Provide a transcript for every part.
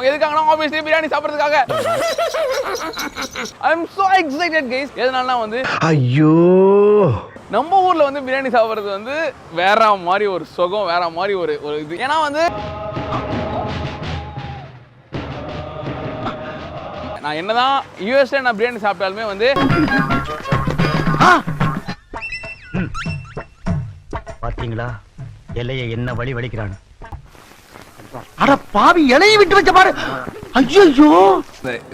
எதுக்காகனா ஆப்வியஸ்லி பிரியாணி சாப்பிடுறதுக்காக. I am so excited guys. எதனாலனா வந்து ஐயோ நம்ம ஊர்ல வந்து பிரியாணி சாப்பிடுறது வந்து வேற மாதிரி ஒரு சுகம், வேற மாதிரி ஒரு இது. ஏன்னா வந்து நான் என்னதான் யூஎஸ்ல நான் பிரியாணி சாப்பிட்டாலுமே வந்து பாத்தீங்களா எல்லையை என்ன வழி வலிக்கிறான். அட பாவி இலையை விட்டு வச்ச பாரு. ஐயோ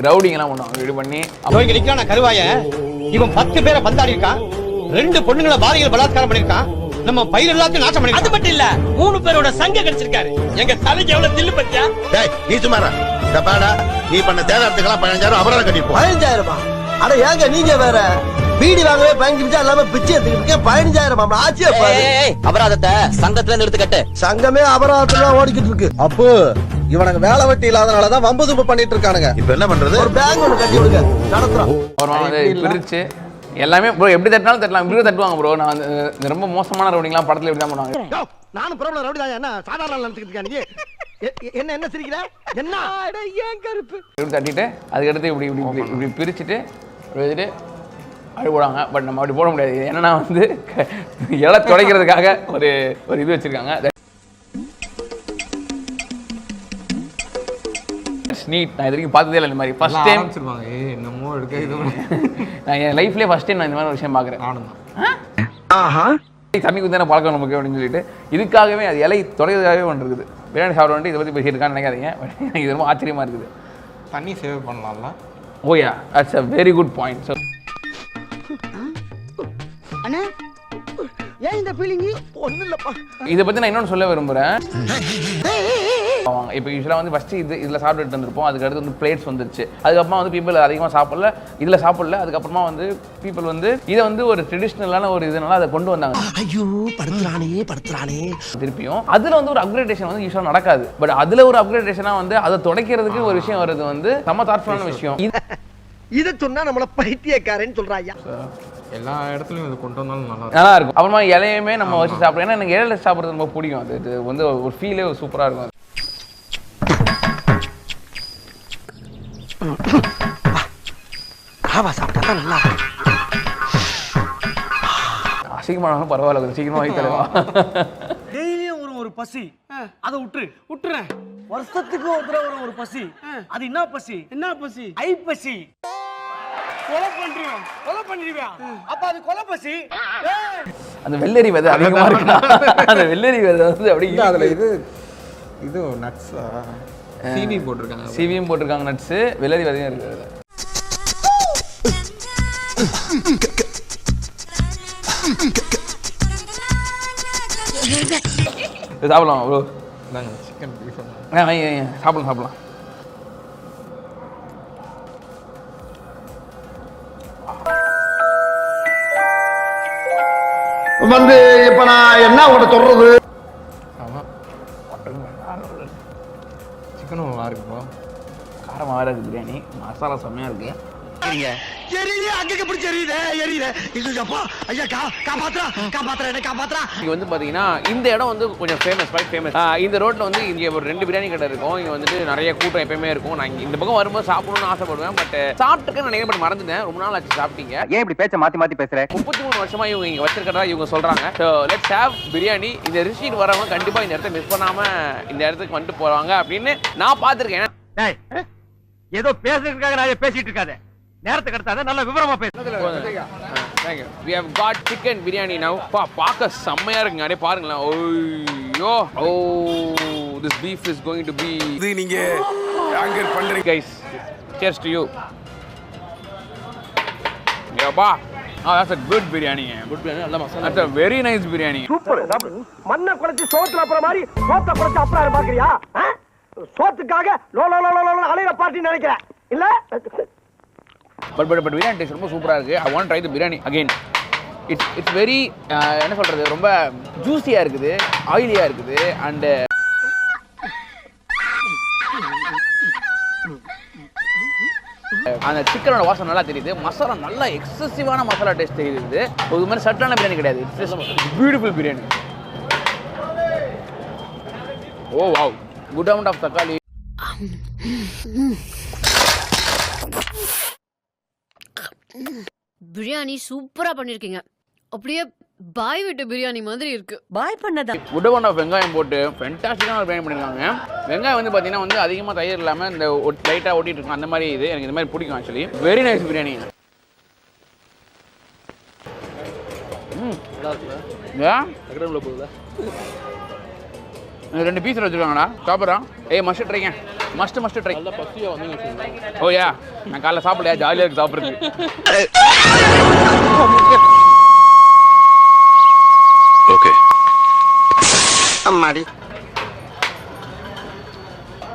ரவுடிங் எல்லாம் பண்ணுவாங்க ரெடி பண்ணி. இங்க நிக்கிறான கருவாய இவன் 10 பேரை பந்தாடி இருக்கான், 2 பொண்ணுங்களை பாலியல் பலாத்காரம் பண்ணிருக்கான், நம்ம பயிர் எல்லாத்தையும் நாசம் பண்ணி. அது மட்டும் இல்ல 3 பேரோட சங்க கிடைச்சிருக்காரு. எங்க தலைக்கு எவ்வளவு தில்லு பத்தியா? டேய் நீ சும்மாடா. டபாடா நீ பண்ண தேதாரத்துக்கெல்லாம் 15,000 அபராதம் கட்டிப்போம். 15,000? அட ஏங்க நீங்க வேற பீடி வாங்கவே 15 நிமிஷம் இல்லாம பிச்சை எடுத்துக்கிட்டு 15,000 ஆச்சே. அபராதத்தை சங்கத்துல நிறுத்து கட்டு. சங்கமே அபராதத்துல ஓடிக்கிட்டு இருக்கு. அப்போ இவனுக்கு வேலை வெட்டி இல்லாதனாலதான் வம்பு தும்பு பண்ணிட்டு இருக்கானுங்க. இப்ப என்ன பண்றது? ஒரு பேங்க் ஒண்ணு கட்டி விடுங்க, நடத்துறோம். பிரிச்சு எல்லாமே ப்ரோ எப்படி தட்டினாலும் தட்டலாம். இப்படி தட்டுவாங்க ப்ரோ. நான் வந்து ரொம்ப மோசமான ரவுடிங்லாம் படத்துல இப்படி தான் பண்ணுவாங்க. நானும் பிரபல ரவுடி தான். என்ன சாதாரண நினைச்சுக்கிட்டு இருக்கானே? என்ன சிரிக்கிற? என்ன ஏன் கருப்பு? இப்படி தட்டிட்டு அதுக்கடுத்து இப்படி பிரிச்சுட்டு வச்சுட்டு அப்படி போடுவாங்க. பட் நம்ம அப்படி போட முடியாது. என்னன்னா வந்து இலை துடைக்கிறதுக்காக ஒரு இது வச்சிருக்காங்க. நீட் நான் இது வரைக்கும் பார்த்ததே இல்லை. இந்த மாதிரி ஃபர்ஸ்ட் டைம் என்னமோ எடுக்க இது நான் என் லைஃப்லேயே ஃபர்ஸ்ட் டைம் நான் இந்த மாதிரி ஒரு விஷயம் பார்க்குறேன். தண்ணி குந்தான பழக்கம் நமக்கு அப்படின்னு சொல்லிட்டு இதுக்காகவே அது இலை துடைக்கிறதுக்காகவே ஒன்று இருக்குது. பிரியாணி சாப்பிட வேண்டிய இதை பற்றி பேசிட்டு இருக்கான்னு நினைக்காதீங்க. எனக்கு இது ரொம்ப ஆச்சரியமாக இருக்குது. தண்ணி சேவ் பண்ணலாம்ல. ஓயா that's a very good point. So அண்ணா ஏன் இந்த ஃபீலிங்? ஒன்றும் இல்லைப்பா. இதை பற்றி நான் இன்னொன்று சொல்ல விரும்புகிறேன். இப்போ யூஸ்வலாக வந்து ஃபஸ்ட்டு இதில் சாப்பிட்டுட்டு இருந்திருப்போம். அதுக்கடுத்து வந்து பிளேட்ஸ் வந்துருச்சு. அதுக்கப்புறமா வந்து பீப்புள் அதிகமாக சாப்பிடல, இதில் சாப்பிடல. அதுக்கப்புறமா வந்து பீப்புள் வந்து இதை வந்து ஒரு ட்ரெடிஷ்னலான ஒரு இதனால அதை கொண்டு வந்தாங்க. ஐயோ படுத்துறானே திருப்பியும் அதில் வந்து ஒரு அப்கிரேடேஷன் வந்து யூஸ்வலாக நடக்காது. பட் அதில் ஒரு அப்கிரேடேஷனாக வந்து அதை துடைக்கிறதுக்கு ஒரு விஷயம் வருது வந்து செம்ம தாட்ஃபுல்லான விஷயம். இதை சொன்னா நம்மள பைத்தியக்காரன்னு சொல்றாயா? எல்லா இடத்துலையும் இது கொண்டு வந்தாலும் நல்லா இருக்கும். அப்புறமா இலையுமே நம்ம வச்சு சாப்பிடுவோம். ஏன்னா எனக்கு இலையில சாப்பிட்றது ரொம்ப பிடிக்கும். அது வந்து ஒரு ஃபீலே சூப்பராக இருக்கும். சாப்பிட்டா நல்லா அசிங்கமானாலும் பரவாயில்ல, கொஞ்சம் சீக்கிரமா வாங்கி தருவா. டெய்லியும் ஒரு பசி, அதை விட்டுறேன். வருஷத்துக்கு ஒரு தடவை ஒரு பசி. அது என்ன பசி? ஐ பசி. கொலை பண்ணிடுவியா? அப்ப அது கொலை பசி. அந்த வெள்ளரி விதை அதிகமா இருக்கா? அந்த வெள்ளரி விதை வந்து அப்படியே அதுல இது நட்ஸா சிவியும் போட்டிருக்காங்க. நட்ஸ் வெள்ளரி விதையும் இருக்கு. சாப்பிடலாம் ப்ரோ. சிக்கன் பீஃப் சாப்பிடலாம். வந்து இப்ப நான் என்ன உங்கள்கிட்ட சொல்றது? சிக்கனும் நல்லா இருக்குப்பா. காரமாக இருக்குது பிரியாணி. மசாலா செம்மையாக இருக்குது. இங்க வந்து பாத்தீங்கன்னா இந்த இடம் வந்து கொஞ்சம் ஃபேமஸ். இந்த ரோட்ல வந்து இங்க ஒரு 2 பிரியாணி கடை இருக்கும். இங்க வந்துட்டு நிறைய கூட்டம் எப்பயுமே இருக்கும். நான் இந்த பக்கம் வரும்போது சாப்பிடணும்னு ஆசைப்படுவேன். பட் சாப்பிட்டுக்க நான் நிறைய மறந்துட்டேன். ரொம்ப நாள் ஆச்சு சாப்பிட்டீங்க. ஏன் இப்படி பேச்ச மாத்தி பேசுற? 33 வருஷமா இவங்க இங்க வச்சிருக்கிறதா இவங்க சொல்றாங்க. So let's have biryani. இந்த ரிசீட் வரவங்க கண்டிப்பா இந்த இடத்த மிஸ் பண்ணாம இந்த இடத்துக்கு வந்துட்டு போவாங்க அப்படின்னு நான் பார்த்திருக்கேன். ஏதோ பேசுறதுக்காக நான் பேசிட்டு இருக்காத. நேரத்துக்கு அடுத்தாத நல்ல விவரமா பேசு. Thank you. We have got chicken biryani now. பாக்க செம்மையா இருக்குங்க. அப்படியே பாருங்களேன். ஓய்யோ. This beef is going to be இது நீங்க ஆங்கர் பண்றீங்க guys. Cheers to you. Yeah, that's a good biryani. Good biryani. நல்ல masala. That's a very nice biryani. Super. மண்ணை குழச்சி சோத்துல அப்புறம் மாதிரி சோத்தை குழச்சி அப்புறம் பாக்குறியா? சோத்துக்காக அலையில பார்ட்டி நினைக்கிறேன் இல்ல? But biryani taste ரொம்ப சூப்பரா இருக்கு. I want to try the biryani again. It's very என்ன சொல்றது, ரொம்ப ஜூசியா இருக்குது, ஆயிலியா இருக்குது. அண்ட் அந்த சிக்கனோட வாசனை நல்லா தெரியுது. மசாலா நல்லா எக்ஸசிவான மசாலா டேஸ்ட் தெரியுது. ஒரு மாதிரி சட்டான பிரியாணி கிடையாது. It's beautiful biryani. Oh wow, good amount of thakkali. Biryani சூப்பரா பண்ணிருக்கீங்க. அப்படியே பாய் வீட்டு பிரியாணி மாதிரி இருக்கு. பாய் பண்ணதா உடவன் ஆஃப் வெங்காயம் போட்டு ஃபென்டாஸ்டிக்கான ஒரு பிரியாணி பண்ணியிருக்காங்க. வெங்காயம் வந்து பார்த்தீங்கன்னா வந்து அதிகமாக தயிர் இல்லாமல் இந்த லைட்டாக ஓட்டிட்டு இருக்கும் அந்த மாதிரி இது எனக்கு இந்த மாதிரி பிடிக்கும் ஆக்சுவலி. Very nice biryani. ரெண்டு பீஸ் வச்சுருக்காங்கடா சாப்பிட்றா. ஏய் மஸ்ட் ட்ரைங்க, மஸ்ட் ட்ரை. ஓ யா, நான் காலைல சாப்பிடலையா, ஜாலியாக இருக்கு சாப்பிட்றது. ஓகே அம்மாடி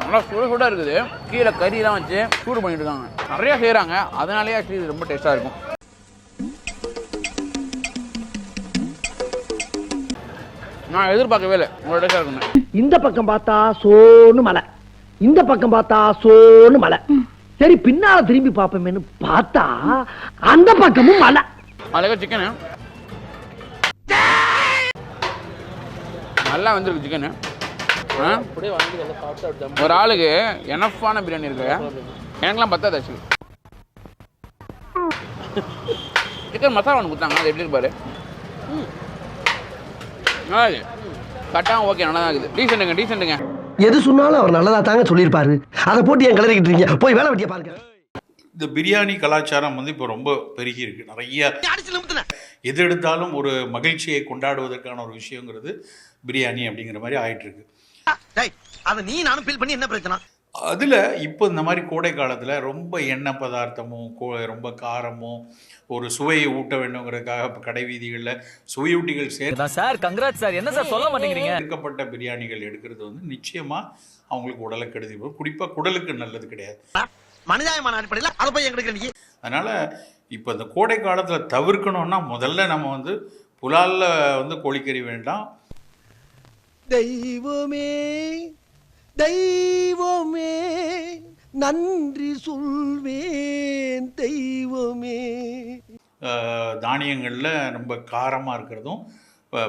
நல்லா சுட இருக்குது. கீழே கறியெல்லாம் வச்சு சூடு பண்ணிட்டு இருக்காங்க. நிறையா செய்கிறாங்க, அதனாலேயே ஆக்சுவலி இது ரொம்ப டேஸ்ட்டாக இருக்கும். நான் எதிர்பார்க்கவே இல்லை உங்களோட டேஸ்ட்டாக இருக்குங்க. இந்த பக்கம் பார்த்தா சோன்னு மலை, இந்த பக்கம் பார்த்தா சோன்னு மலை. சரி பின்னால திரும்பி பார்ப்போமேன்னு பார்த்தா அந்த பக்கமும் மலை. அழகா சிக்கனு நல்லா வந்துருக்கு. சிக்கனு ஒரு ஆளுக்கு எனஃபான பிரியாணி இருக்கு. எனக்குலாம் பத்தாது ஆக்சுவலி. சிக்கன் மசாலா ஒன்று கொடுத்தாங்க, அது எப்படி இருப்பாரு? கட்டாம ஓகே, நல்லா தான் இருக்குது. டீசெண்டுங்க. எது சொன்னாலும் அவர் நல்லதா தாங்க சொல்லியிருப்பாரு. அதை போட்டு என் கிளறிக்கிட்டு இருக்கீங்க, போய் வேலை வெட்டிய பாருங்க. இந்த பிரியாணி கலாச்சாரம் வந்து இப்போ ரொம்ப பெருகி இருக்கு. நிறைய எது எடுத்தாலும் ஒரு மகிழ்ச்சியை கொண்டாடுவதற்கான ஒரு விஷயங்கிறது பிரியாணி அப்படிங்கிற மாதிரி ஆயிட்டு இருக்கு. அதை நீ நானும் ஃபீல் பண்ணி என்ன பிரச்சனை? அதில் இப்போ இந்த மாதிரி கோடை காலத்தில் ரொம்ப எண்ணெய் பதார்த்தமும் ரொம்ப காரமும் ஒரு சுவையை ஊட்ட வேண்டுங்கிறதுக்காக இப்போ கடை வீதிகளில் சுவையூட்டிகள் சார் கங்க்ராட் சார், என்ன சார் சொல்ல மாட்டேங்கிறீங்க? சேர்க்கப்பட்ட பிரியாணிகள் எடுக்கிறது வந்து நிச்சயமாக அவங்களுக்கு உடலை கெடுதி, குறிப்பாக குடலுக்கு நல்லது கிடையாது. மனிதாயமான அடிப்படையில் அதை போய் எங்களுக்கு நீ அதனால் இப்போ இந்த கோடை காலத்தில் தவிர்க்கணும்னா முதல்ல நம்ம வந்து புலாலில் வந்து கோழிக்கறி வேண்டாம். தெய்வமே தெய்வமே நன்றி சொல்வேன் தெய்வமே. தானியங்களில் ரொம்ப காரமாக இருக்கிறதும்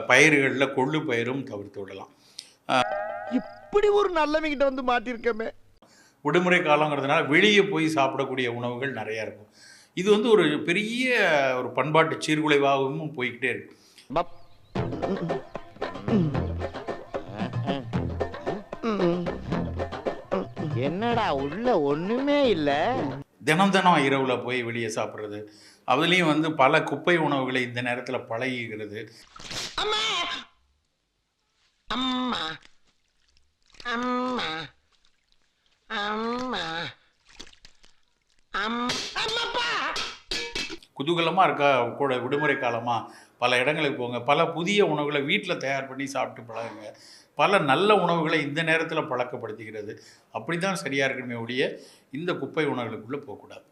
பயிர்களில் கொள்ளு பயிரும் தவிர்த்து விடலாம். இப்படி ஒரு நல்லவங்கிட்ட வந்து மாட்டிருக்கமே. விடுமுறை காலங்கிறதுனால வெளியே போய் சாப்பிடக்கூடிய உணவுகள் நிறையா இருக்கும். இது வந்து ஒரு பெரிய ஒரு பண்பாட்டு சீர்குலைவாகவும் போய்கிட்டே இருக்கு. என்னடா உள்ள ஒண்ணுமே இல்ல. தினம் இரவுல போய் வெளியே சாப்பிட்றது, அதுலேயும் வந்து பல குப்பை உணவுகளை இந்த நேரத்தில் பழகிக்கிறது. அம்மா அம்மா அம்மா அம்மா அம்மாப்பா குதூகலமாக இருக்கா கூட விடுமுறை காலமாக பல இடங்களுக்கு போங்க, பல புதிய உணவுகளை வீட்டில் தயார் பண்ணி சாப்பிட்டு பழகுங்க. பல நல்ல உணவுகளை இந்த நேரத்தில் பழக்கப்படுத்திக்கிறது அப்படி தான் சரியாக இருக்கணுமே ஒழிய இந்த குப்பை உணவுகளுக்குள்ளே போகக்கூடாது.